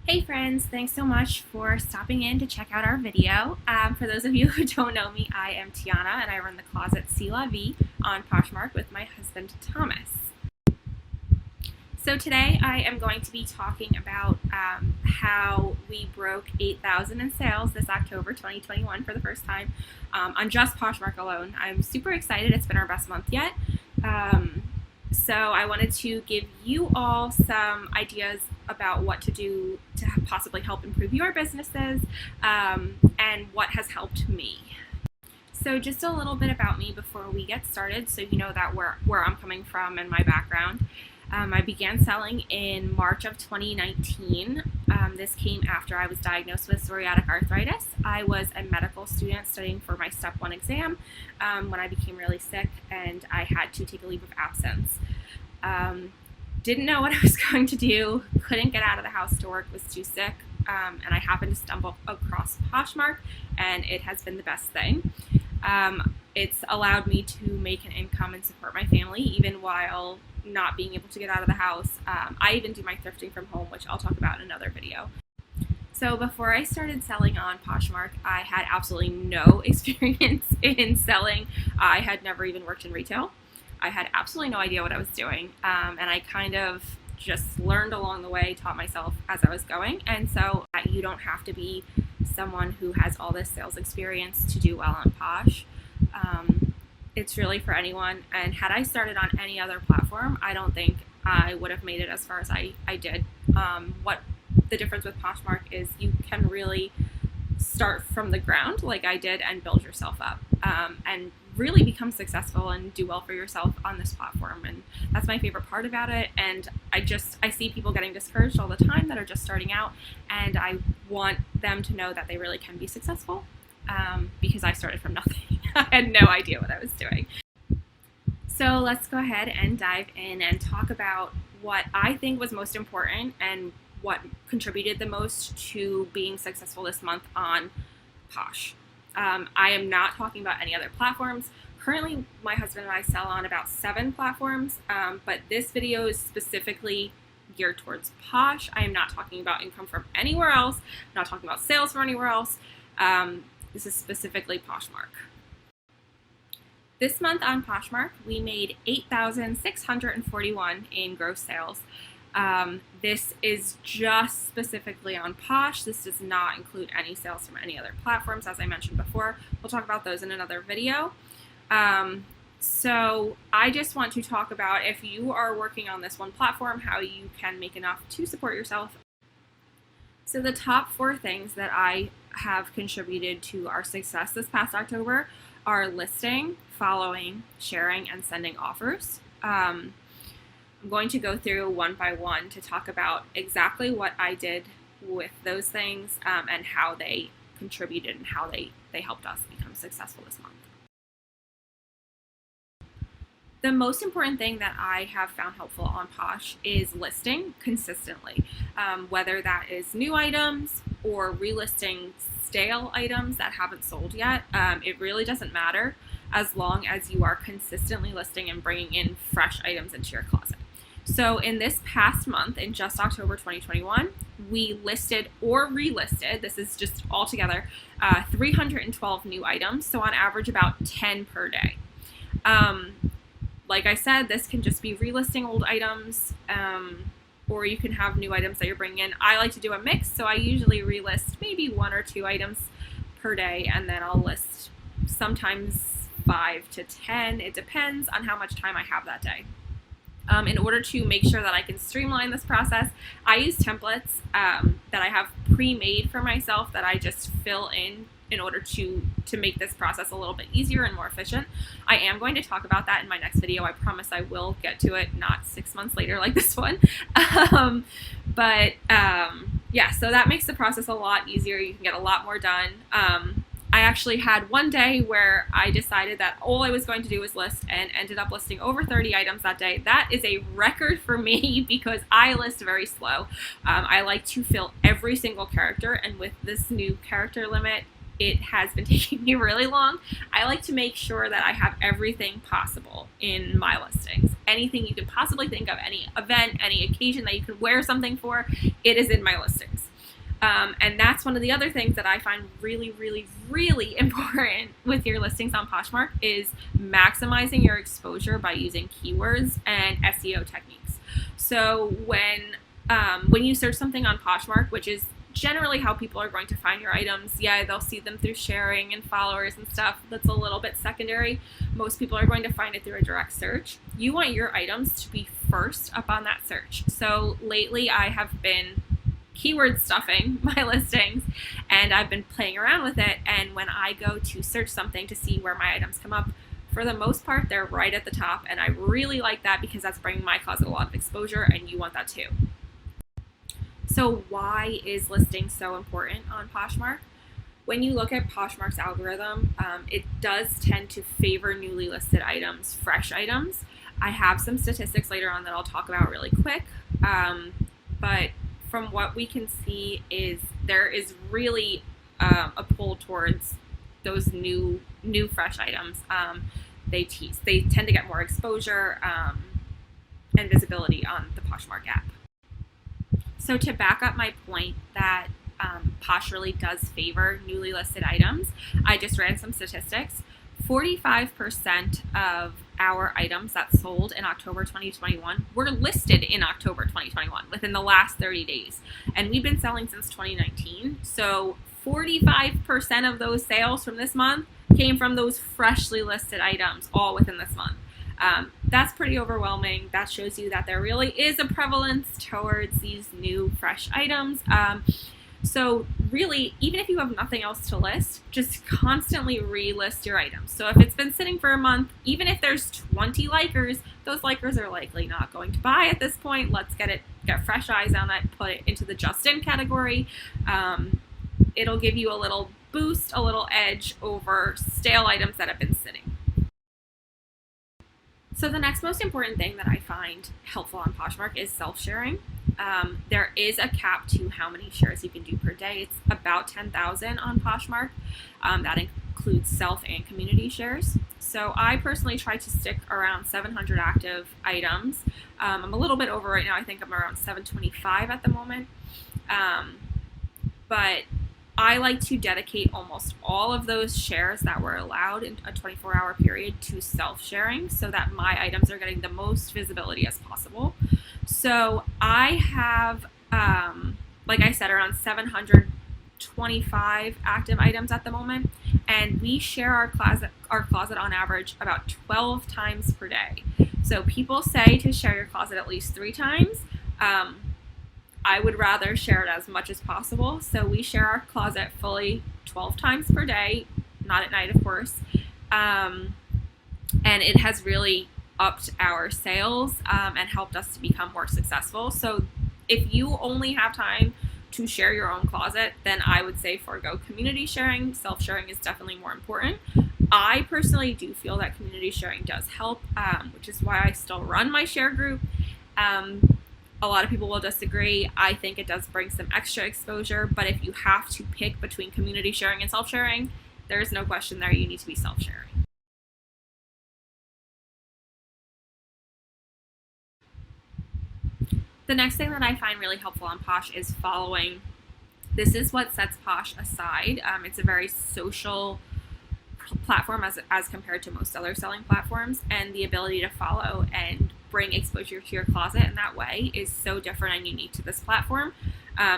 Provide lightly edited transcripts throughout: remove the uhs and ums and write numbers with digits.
Hey friends, thanks so much for stopping in to check out our video. For those of you who don't know me, I am Tiana and I run the closet C'est La Vie on Poshmark with my husband Thomas. So today I am going to be talking about how we broke 8,000 in sales this October 2021 for the first time on just Poshmark alone. I'm super excited. It's been our best month yet. So I wanted to give you all some ideas about what to do to possibly help improve your businesses and what has helped me. So just a little bit about me before we get started so you know that where I'm coming from and my background. I began selling in March of 2019. This came after I was diagnosed with psoriatic arthritis. I was a medical student studying for my step 1 exam when I became really sick and I had to take a leave of absence. Didn't know what I was going to do, couldn't get out of the house to work, was too sick, and I happened to stumble across Poshmark, and it has been the best thing. It's allowed me to make an income and support my family even while not being able to get out of the house. I even do my thrifting from home, which I'll talk about in another video. So before I started selling on Poshmark, I had absolutely no experience in selling. I had never even worked in retail. I had absolutely no idea what I was doing, and I kind of just learned along the way, taught myself as I was going, and so you don't have to be someone who has all this sales experience to do well on Posh. It's really for anyone, and had I started on any other platform, I don't think I would have made it as far as I did. What the difference with Poshmark is you can really start from the ground like I did and build yourself up and really become successful and do well for yourself on this platform, and that's my favorite part about it. And I see people getting discouraged all the time that are just starting out, and I want them to know that they really can be successful because I started from nothing. I had no idea what I was doing. So let's go ahead and dive in and talk about what I think was most important and what contributed the most to being successful this month on Posh. I am not talking about any other platforms. Currently, my husband and I sell on about 7 platforms, but this video is specifically geared towards Posh. I am not talking about income from anywhere else. I'm not talking about sales from anywhere else. This is specifically Poshmark. This month on Poshmark, we made $8,641 in gross sales. This is just specifically on Posh. This does not include any sales from any other platforms, as I mentioned before. We'll talk about those in another video. So I just want to talk about, if you are working on this one platform, how you can make enough to support yourself. So the top 4 things that I have contributed to our success this past October are listing, following, sharing, and sending offers. I'm going to go through one by one to talk about exactly what I did with those things and how they contributed and how they helped us become successful this month. The most important thing that I have found helpful on Posh is listing consistently, whether that is new items or relisting stale items that haven't sold yet. It really doesn't matter as long as you are consistently listing and bringing in fresh items into your closet. So in this past month, in just October 2021, we listed or relisted, this is just all together, 312 new items, so on average about 10 per day. Like I said, this can just be relisting old items, or you can have new items that you're bringing in. I like to do a mix, so I usually relist maybe 1 or 2 items per day, and then I'll list sometimes 5 to 10. It depends on how much time I have that day. In order to make sure that I can streamline this process, I use templates that I have pre-made for myself that I just fill in order to make this process a little bit easier and more efficient. I am going to talk about that in my next video. I promise I will get to it, not 6 months later like this one. Yeah, so that makes the process a lot easier. You can get a lot more done. I actually had one day where I decided that all I was going to do was list and ended up listing over 30 items that day. That is a record for me because I list very slow. I like to fill every single character, and with this new character limit, it has been taking me really long. I like to make sure that I have everything possible in my listings. Anything you can possibly think of, any event, any occasion that you could wear something for, it is in my listings. And that's one of the other things that I find really, really, really important with your listings on Poshmark is maximizing your exposure by using keywords and SEO techniques. So when you search something on Poshmark, which is generally how people are going to find your items, yeah, they'll see them through sharing and followers and stuff. That's a little bit secondary. Most people are going to find it through a direct search. You want your items to be first up on that search. So lately I have been keyword stuffing my listings, and I've been playing around with it. And when I go to search something to see where my items come up, for the most part, they're right at the top. And I really like that because that's bringing my closet a lot of exposure, and you want that too. So why is listing so important on Poshmark? When you look at Poshmark's algorithm, it does tend to favor newly listed items, fresh items. I have some statistics later on that I'll talk about really quick, but from what we can see is there is really a pull towards those new fresh items. They tend to get more exposure and visibility on the Poshmark app. So to back up my point that Posh really does favor newly listed items, I just ran some statistics. 45% of our items that sold in October 2021 were listed in October 2021 within the last 30 days. And we've been selling since 2019. So 45% of those sales from this month came from those freshly listed items all within this month. That's pretty overwhelming. That shows you that there really is a prevalence towards these new fresh items. So really, even if you have nothing else to list, just constantly relist your items. So if it's been sitting for a month, even if there's 20 likers, those likers are likely not going to buy at this point. Let's get fresh eyes on it, put it into the just in category. It'll give you a little boost, a little edge over stale items that have been sitting. So the next most important thing that I find helpful on Poshmark is self-sharing. There is a cap to how many shares you can do per day. It's about 10,000 on Poshmark. That includes self and community shares. So I personally try to stick around 700 active items. I'm a little bit over right now. I think I'm around 725 at the moment. But I like to dedicate almost all of those shares that were allowed in a 24-hour period to self-sharing so that my items are getting the most visibility as possible. So I have, like I said, around 725 active items at the moment, and we share our closet on average about 12 times per day. So people say to share your closet at least 3 times. I would rather share it as much as possible. So we share our closet fully 12 times per day, not at night, of course. And it has really upped our sales and helped us to become more successful. So if you only have time to share your own closet, then I would say forego community sharing. Self-sharing is definitely more important. I personally do feel that community sharing does help, which is why I still run my share group. A lot of people will disagree. I think it does bring some extra exposure, but if you have to pick between community sharing and self-sharing, there is no question there. You need to be self-sharing. The next thing that I find really helpful on Posh is following. This is what sets Posh aside. It's a very social platform as compared to most other selling platforms, and the ability to follow and bring exposure to your closet in that way is so different and unique to this platform.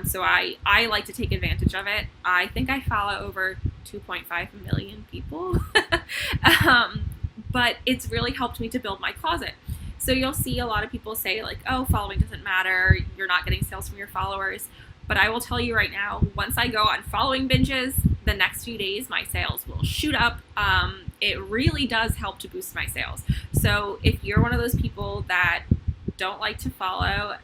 So I like to take advantage of it. I think I follow over 2.5 million people, but it's really helped me to build my closet. So you'll see a lot of people say like, oh, following doesn't matter, you're not getting sales from your followers. But I will tell you right now, once I go on following binges, the next few days my sales will shoot up. It really does help to boost my sales. So if you're one of those people that don't like to follow,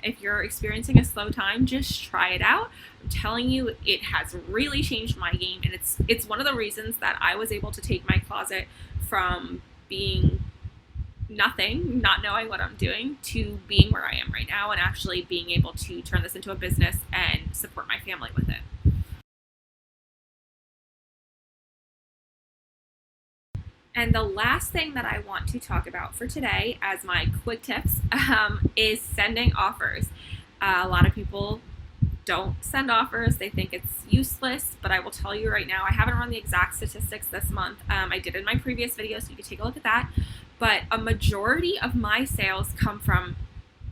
if you're experiencing a slow time, just try it out. I'm telling you, it has really changed my game, and it's one of the reasons that I was able to take my closet from being nothing, not knowing what I'm doing, to being where I am right now and actually being able to turn this into a business and support my family with it. And the last thing that I want to talk about for today as my quick tips is sending offers. A lot of people don't send offers. They think it's useless, but I will tell you right now, I haven't run the exact statistics this month. I did in my previous video, so you can take a look at that. But a majority of my sales come from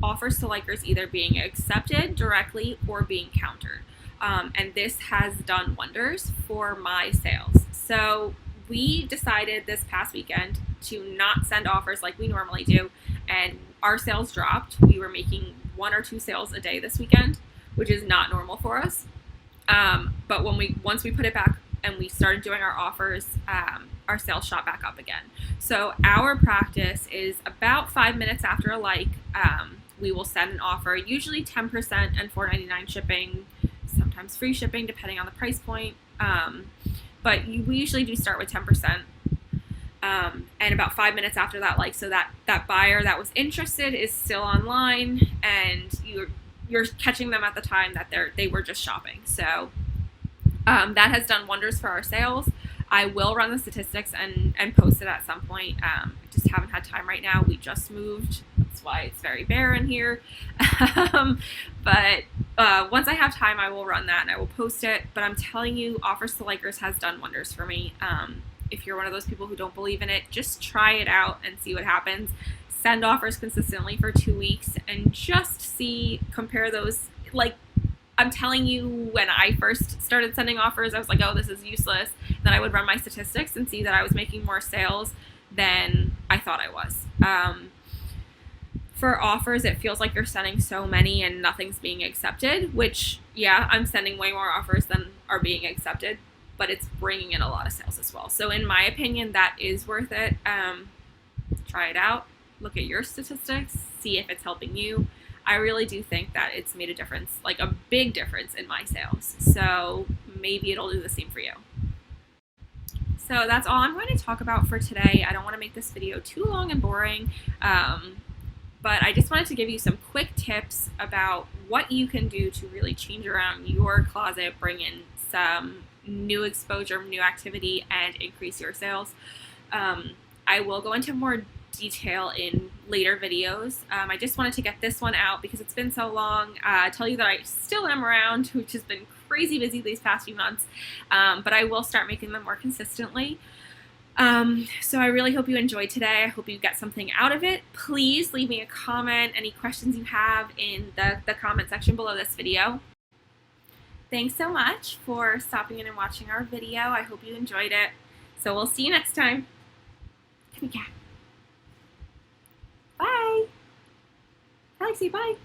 offers to likers either being accepted directly or being countered. And this has done wonders for my sales. So we decided this past weekend to not send offers like we normally do, and our sales dropped. We were making 1 or 2 sales a day this weekend, which is not normal for us. But once we put it back and we started doing our offers, our sales shot back up again. So our practice is about 5 minutes after a like, we will send an offer, usually 10% and $4.99 shipping, sometimes free shipping depending on the price point. But we usually do start with 10%. And about 5 minutes after that like, so that buyer that was interested is still online, and you're catching them at the time that they were just shopping. So that has done wonders for our sales. I will run the statistics and post it at some point. I just haven't had time right now. We just moved. That's why it's very barren here. But once I have time, I will run that and I will post it. But I'm telling you, offers to likers has done wonders for me. If you're one of those people who don't believe in it, just try it out and see what happens. Send offers consistently for 2 weeks and just compare those. Like, I'm telling you, when I first started sending offers, I was like, oh, this is useless. Then I would run my statistics and see that I was making more sales than I thought I was. For offers, it feels like you're sending so many and nothing's being accepted, which, yeah, I'm sending way more offers than are being accepted, but it's bringing in a lot of sales as well. So in my opinion, that is worth it. Try it out. Look at your statistics. See if it's helping you. I really do think that it's made a difference, like a big difference in my sales. So maybe it'll do the same for you. So that's all I'm going to talk about for today. I don't want to make this video too long and boring, but I just wanted to give you some quick tips about what you can do to really change around your closet, bring in some new exposure, new activity, and increase your sales. I will go into more detail in later videos. I just wanted to get this one out because it's been so long. Tell you that I still am around, which has been crazy busy these past few months, but I will start making them more consistently. So I really hope you enjoyed today. I hope you get something out of it. Please leave me a comment, any questions you have in the comment section below this video. Thanks so much for stopping in and watching our video. I hope you enjoyed it. So we'll see you next time. Come here, cat. Bye. Alexi, bye.